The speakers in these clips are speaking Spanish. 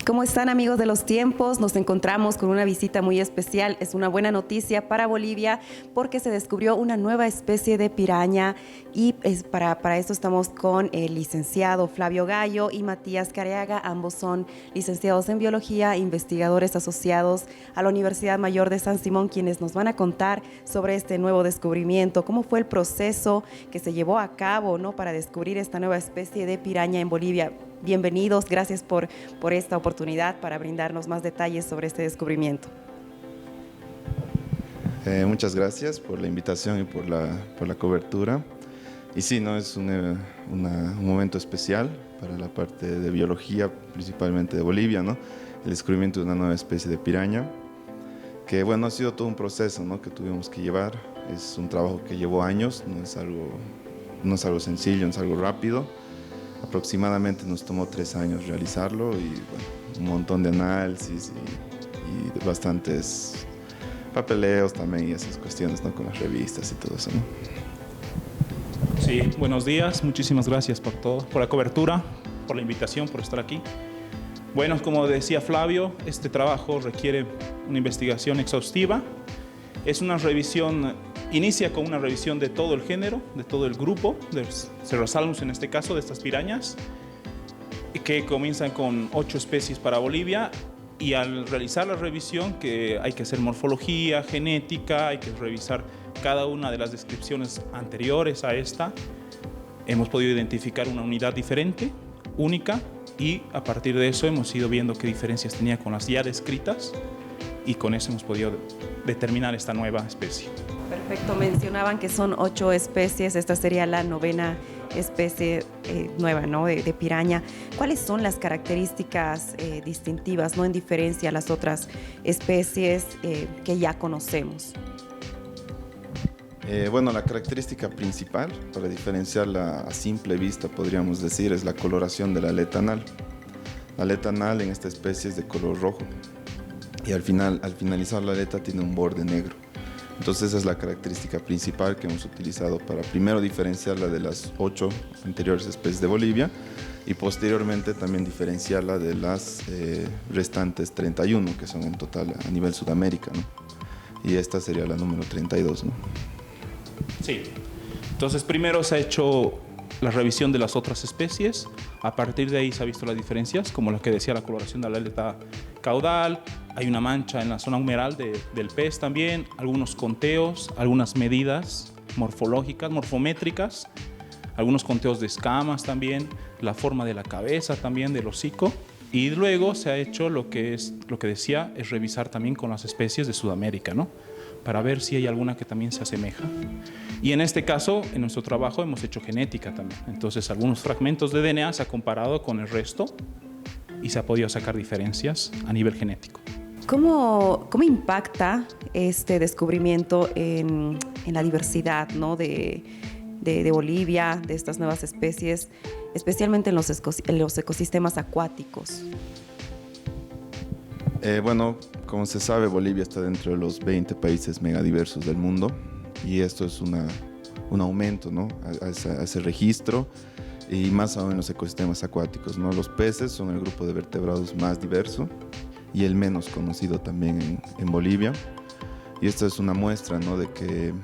¿Cómo están, amigos de los tiempos? Nos encontramos con una visita muy especial. Es una buena noticia para Bolivia porque se descubrió una nueva especie de piraña y para esto estamos con el licenciado Flavio Gallo y Matías Careaga. Ambos son licenciados en biología, investigadores asociados a la Universidad Mayor de San Simón, quienes nos van a contar sobre este nuevo descubrimiento, cómo fue el proceso que se llevó a cabo, ¿no?, para descubrir esta nueva especie de piraña en Bolivia. Bienvenidos, gracias por esta oportunidad para brindarnos más detalles sobre este descubrimiento. Muchas gracias por la invitación y por la cobertura. Y sí, ¿no? Es un momento especial para la parte de biología, principalmente de Bolivia, ¿no? El descubrimiento de una nueva especie de piraña, que bueno, ha sido todo un proceso, ¿no?, que tuvimos que llevar. Es un trabajo que llevó años, no es algo sencillo, no es algo rápido. Aproximadamente nos tomó 3 años realizarlo y bueno, un montón de análisis y bastantes papeleos también y esas cuestiones, ¿no?, con las revistas y todo eso, ¿no? Sí, buenos días, muchísimas gracias por todo, por la cobertura, por la invitación, por estar aquí. Bueno, como decía Flavio, este trabajo requiere una investigación exhaustiva. Es una revisión, inicia con una revisión de todo el género, de todo el grupo, de Cerrosalmus en este caso, de estas pirañas, que comienzan con 8 especies para Bolivia. Y al realizar la revisión, que hay que hacer morfología, genética, hay que revisar cada una de las descripciones anteriores a esta, hemos podido identificar una unidad diferente, única, y a partir de eso hemos ido viendo qué diferencias tenía con las ya descritas y con eso hemos podido determinar esta nueva especie. Perfecto, mencionaban que son 8 especies, esta sería la 9ª especie nueva, ¿no?, de piraña. ¿Cuáles son las características distintivas, ¿no?, en diferencia a las otras especies que ya conocemos? Bueno, la característica principal, para diferenciarla a simple vista, podríamos decir, es la coloración de la aleta anal. La aleta anal en esta especie es de color rojo y al finalizar la aleta tiene un borde negro. Entonces esa es la característica principal que hemos utilizado para primero diferenciarla de las 8 anteriores especies de Bolivia y posteriormente también diferenciarla de las restantes 31 que son en total a nivel Sudamérica, ¿no? Y esta sería la número 32, ¿no? Sí, entonces primero se ha hecho la revisión de las otras especies, a partir de ahí se han visto las diferencias, como lo que decía la coloración de la aleta caudal, hay una mancha en la zona humeral del pez también, algunos conteos, algunas medidas morfológicas, morfométricas, algunos conteos de escamas también, la forma de la cabeza también, del hocico, y luego se ha hecho lo que decía, es revisar también con las especies de Sudamérica, ¿no?, para ver si hay alguna que también se asemeja. Y en este caso, en nuestro trabajo hemos hecho genética también. Entonces, algunos fragmentos de DNA se ha comparado con el resto y se ha podido sacar diferencias a nivel genético. ¿Cómo impacta este descubrimiento en la diversidad, ¿no?, de Bolivia, de estas nuevas especies, especialmente en los ecosistemas acuáticos? Bueno, como se sabe, Bolivia está dentro de los 20 países megadiversos del mundo y esto es un aumento, ¿no?, a ese registro y más aún en los ecosistemas acuáticos, ¿no? Los peces son el grupo de vertebrados más diverso y el menos conocido también en Bolivia, y esta es una muestra, ¿no?, de que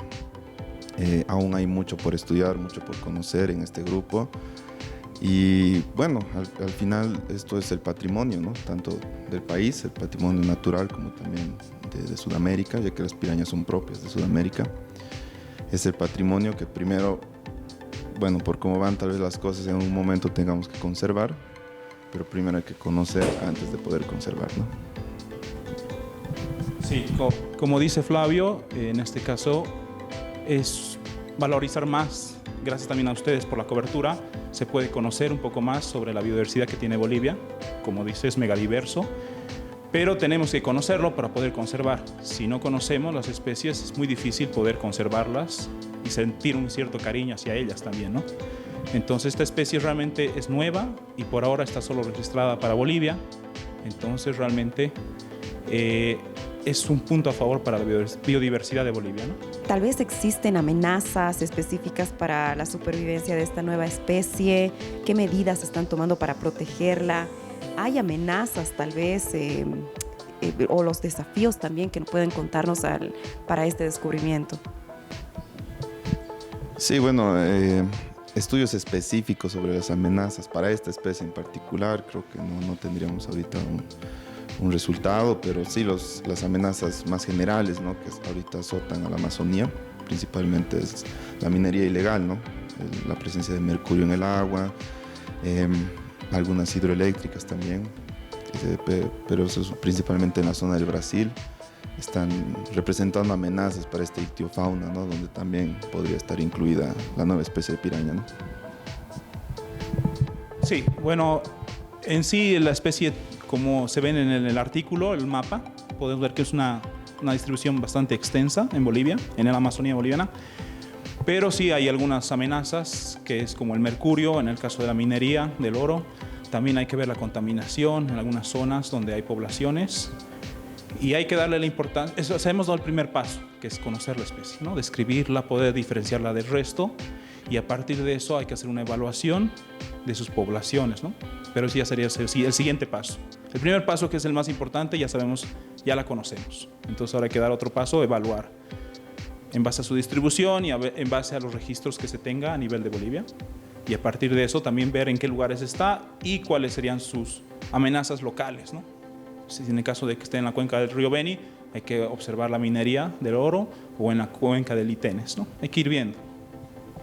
aún hay mucho por estudiar, mucho por conocer en este grupo. Y bueno, al final esto es el patrimonio, ¿no?, tanto del país, el patrimonio natural, como también de Sudamérica, ya que las pirañas son propias de Sudamérica. Es el patrimonio que primero, bueno, por cómo van tal vez las cosas, en un momento tengamos que conservar, pero primero hay que conocer antes de poder conservar, ¿no? Sí, como dice Flavio, en este caso es valorizar más. Gracias también a ustedes por la cobertura, se puede conocer un poco más sobre la biodiversidad que tiene Bolivia. Como dice, es megadiverso, pero tenemos que conocerlo para poder conservar. Si no conocemos las especies, es muy difícil poder conservarlas y sentir un cierto cariño hacia ellas también, ¿no? Entonces esta especie realmente es nueva y por ahora está solo registrada para Bolivia. Entonces realmente es un punto a favor para la biodiversidad de Bolivia, ¿no? Tal vez existen amenazas específicas para la supervivencia de esta nueva especie. ¿Qué medidas están tomando para protegerla? ¿Hay amenazas tal vez o los desafíos también que pueden contarnos para este descubrimiento? Sí, bueno, estudios específicos sobre las amenazas para esta especie en particular, creo que no tendríamos ahorita un resultado, pero sí las amenazas más generales, ¿no?, que ahorita azotan a la Amazonía, principalmente es la minería ilegal, ¿no?, la presencia de mercurio en el agua, algunas hidroeléctricas también, pero eso es principalmente en la zona del Brasil. Están representando amenazas para esta ictiofauna, ¿no?, donde también podría estar incluida la nueva especie de piraña, ¿no? Sí, bueno, en sí la especie, como se ven en el artículo, el mapa, podemos ver que es una distribución bastante extensa en Bolivia, en la Amazonía boliviana, pero sí hay algunas amenazas, que es como el mercurio, en el caso de la minería del oro. También hay que ver la contaminación en algunas zonas donde hay poblaciones. Y hay que darle la importancia, eso, o sea, hemos dado el primer paso, que es conocer la especie, ¿no?, describirla, poder diferenciarla del resto, y a partir de eso hay que hacer una evaluación de sus poblaciones, ¿no? Pero eso ya sería el siguiente paso. El primer paso, que es el más importante, ya sabemos, ya la conocemos. Entonces ahora hay que dar otro paso, evaluar en base a su distribución y en base a los registros que se tenga a nivel de Bolivia. Y a partir de eso también ver en qué lugares está y cuáles serían sus amenazas locales, ¿no? Si en el caso de que esté en la cuenca del río Beni, hay que observar la minería del oro, o en la cuenca del Itenes, ¿no? Hay que ir viendo.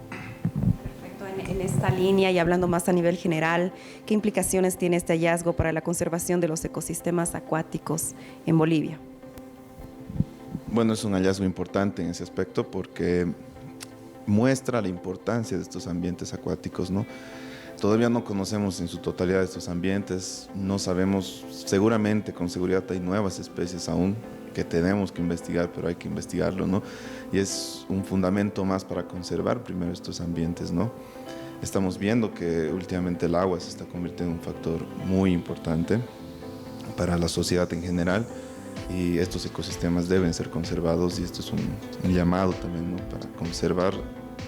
Perfecto. En esta línea y hablando más a nivel general, ¿qué implicaciones tiene este hallazgo para la conservación de los ecosistemas acuáticos en Bolivia? Bueno, es un hallazgo importante en ese aspecto porque muestra la importancia de estos ambientes acuáticos, ¿no? Todavía no conocemos en su totalidad estos ambientes, no sabemos, seguramente, con seguridad hay nuevas especies aún que tenemos que investigar, pero hay que investigarlo, ¿no? Y es un fundamento más para conservar primero estos ambientes, ¿no? Estamos viendo que últimamente el agua se está convirtiendo en un factor muy importante para la sociedad en general, y estos ecosistemas deben ser conservados, y esto es un llamado también, ¿no?, para conservar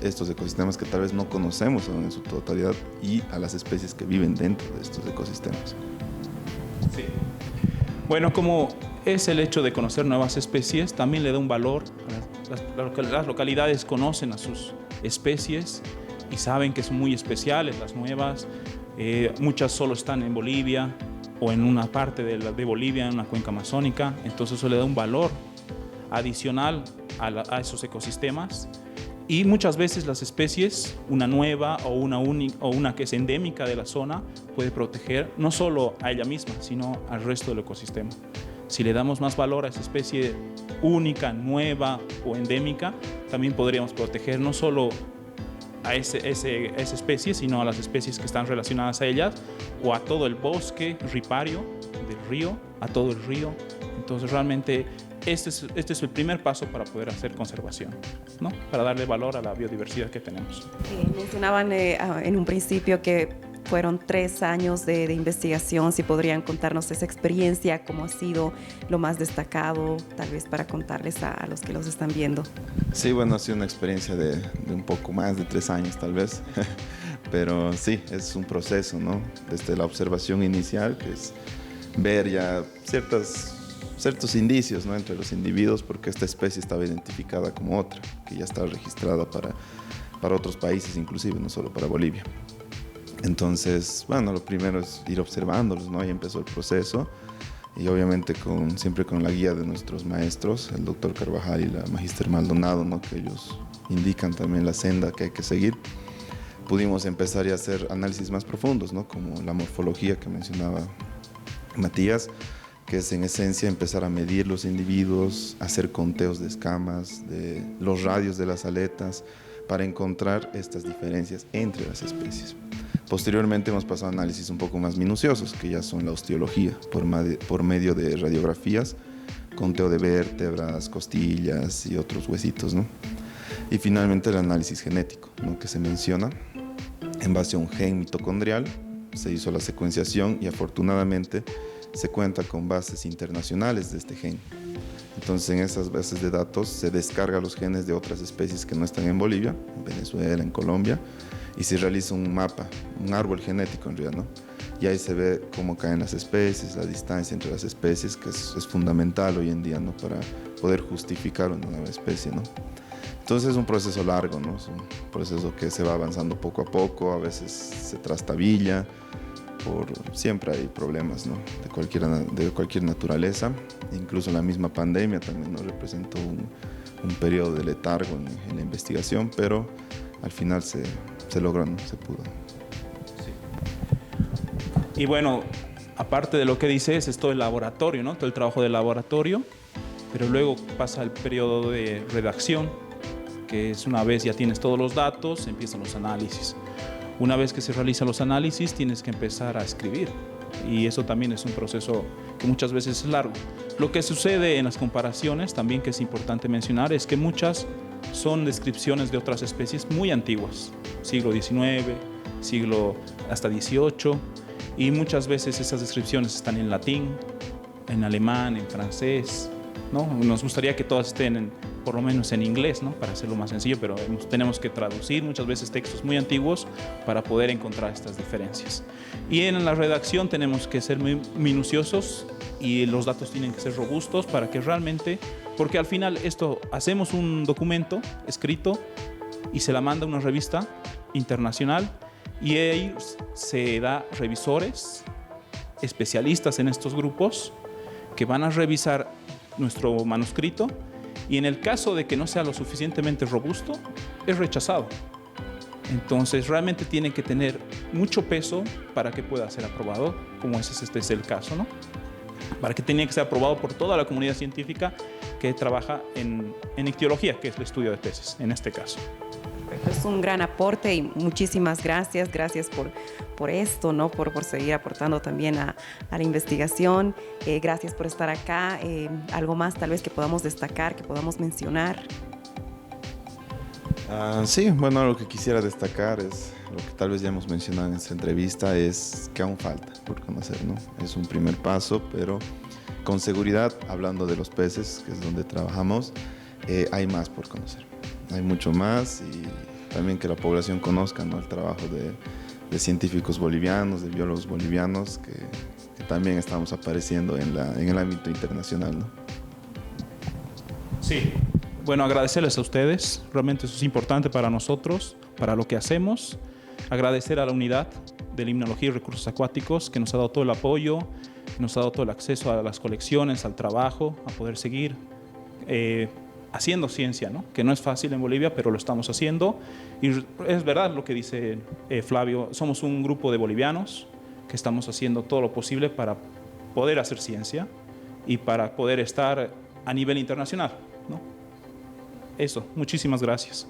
estos ecosistemas que tal vez no conocemos aún en su totalidad, y a las especies que viven dentro de estos ecosistemas. Sí. Bueno, como es el hecho de conocer nuevas especies, también le da un valor. Las localidades conocen a sus especies y saben que son muy especiales las nuevas. Muchas solo están en Bolivia o en una parte de Bolivia, en una cuenca amazónica. Entonces eso le da un valor adicional a esos ecosistemas. Y muchas veces las especies, una nueva o una que es endémica de la zona, puede proteger no solo a ella misma, sino al resto del ecosistema. Si le damos más valor a esa especie única, nueva o endémica, también podríamos proteger no solo a esa especie, sino a las especies que están relacionadas a ellas, o a todo el bosque ripario del río, a todo el río. Entonces realmente este es el primer paso para poder hacer conservación, ¿no?, para darle valor a la biodiversidad que tenemos. Mencionaban en un principio que fueron 3 años de investigación. Si podrían contarnos esa experiencia, cómo ha sido lo más destacado, tal vez para contarles a los que los están viendo. Sí, bueno, ha sido una experiencia de un poco más de 3 años tal vez, pero sí, es un proceso, ¿no?, desde la observación inicial, que es ver ya ciertos indicios, ¿no?, entre los individuos, porque esta especie estaba identificada como otra, que ya está registrada para otros países, inclusive, no solo para Bolivia. Entonces, bueno, lo primero es ir observándolos, ¿no? Ahí empezó el proceso, y obviamente siempre con la guía de nuestros maestros, el doctor Carvajal y la magíster Maldonado, ¿no?, que ellos indican también la senda que hay que seguir. Pudimos empezar a hacer análisis más profundos, ¿no?, como la morfología que mencionaba Matías, que es en esencia empezar a medir los individuos, hacer conteos de escamas, de los radios de las aletas, para encontrar estas diferencias entre las especies. Posteriormente hemos pasado a análisis un poco más minuciosos, que ya son la osteología, por medio de radiografías, conteo de vértebras, costillas y otros huesitos, ¿no? Y finalmente el análisis genético, ¿no?, que se menciona en base a un gen mitocondrial. Se hizo la secuenciación y afortunadamente se cuenta con bases internacionales de este gen. Entonces, en esas bases de datos se descarga los genes de otras especies que no están en Bolivia, en Venezuela, en Colombia, y se realiza un mapa, un árbol genético en realidad, ¿no?, y ahí se ve cómo caen las especies, la distancia entre las especies, que es fundamental hoy en día, ¿no? Para poder justificar una nueva especie, ¿no? Entonces es un proceso largo, ¿no? Es un proceso que se va avanzando poco a poco, a veces se trastabilla, siempre hay problemas, ¿no? De cualquier naturaleza. Incluso la misma pandemia también nos representó un periodo de letargo en la investigación, pero al final se logró, ¿no? Se pudo. Y bueno, aparte de lo que dices, es todo el laboratorio, ¿no? Todo el trabajo del laboratorio, pero luego pasa el periodo de redacción, que es una vez ya tienes todos los datos, empiezan los análisis. Una vez que se realizan los análisis, tienes que empezar a escribir. Y eso también es un proceso que muchas veces es largo. Lo que sucede en las comparaciones, también que es importante mencionar, es que muchas son descripciones de otras especies muy antiguas, siglo XIX, siglo hasta XVIII, y muchas veces esas descripciones están en latín, en alemán, en francés, ¿no? Nos gustaría que todas estén por lo menos en inglés, ¿no? Para hacerlo más sencillo, pero tenemos que traducir muchas veces textos muy antiguos para poder encontrar estas diferencias. Y en la redacción tenemos que ser muy minuciosos y los datos tienen que ser robustos para que realmente, porque al final hacemos un documento escrito y se la manda a una revista internacional y ahí se da revisores especialistas en estos grupos que van a revisar nuestro manuscrito, y en el caso de que no sea lo suficientemente robusto, es rechazado. Entonces realmente tiene que tener mucho peso para que pueda ser aprobado, como este es el caso, ¿no? Para que tenga que ser aprobado por toda la comunidad científica que trabaja en ictiología, que es el estudio de peces, en este caso. Es un gran aporte y muchísimas gracias. Gracias por esto, ¿no? Por seguir aportando también a la investigación. Gracias por estar acá. Algo más tal vez que podamos destacar, que podamos mencionar. Sí, bueno, lo que quisiera destacar es lo que tal vez ya hemos mencionado en esta entrevista, es que aún falta por conocer, ¿no? Es un primer paso, pero con seguridad, hablando de los peces, que es donde trabajamos, hay más por conocer. Hay mucho más, y también que la población conozca, ¿no? El trabajo de científicos bolivianos, de biólogos bolivianos, que también estamos apareciendo en el ámbito internacional, ¿no? Sí, bueno, agradecerles a ustedes, realmente eso es importante para nosotros, para lo que hacemos. Agradecer a la unidad de limnología y recursos acuáticos, que nos ha dado todo el apoyo, nos ha dado todo el acceso a las colecciones, al trabajo, a poder seguir haciendo ciencia, ¿no? Que no es fácil en Bolivia, pero lo estamos haciendo. Y es verdad lo que dice Flavio, somos un grupo de bolivianos que estamos haciendo todo lo posible para poder hacer ciencia y para poder estar a nivel internacional, ¿no? Eso, muchísimas gracias.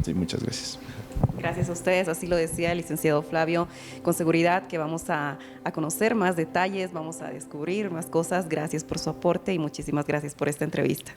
Sí, muchas gracias. Gracias a ustedes, así lo decía el licenciado Flavio, con seguridad que vamos a conocer más detalles, vamos a descubrir más cosas. Gracias por su aporte y muchísimas gracias por esta entrevista.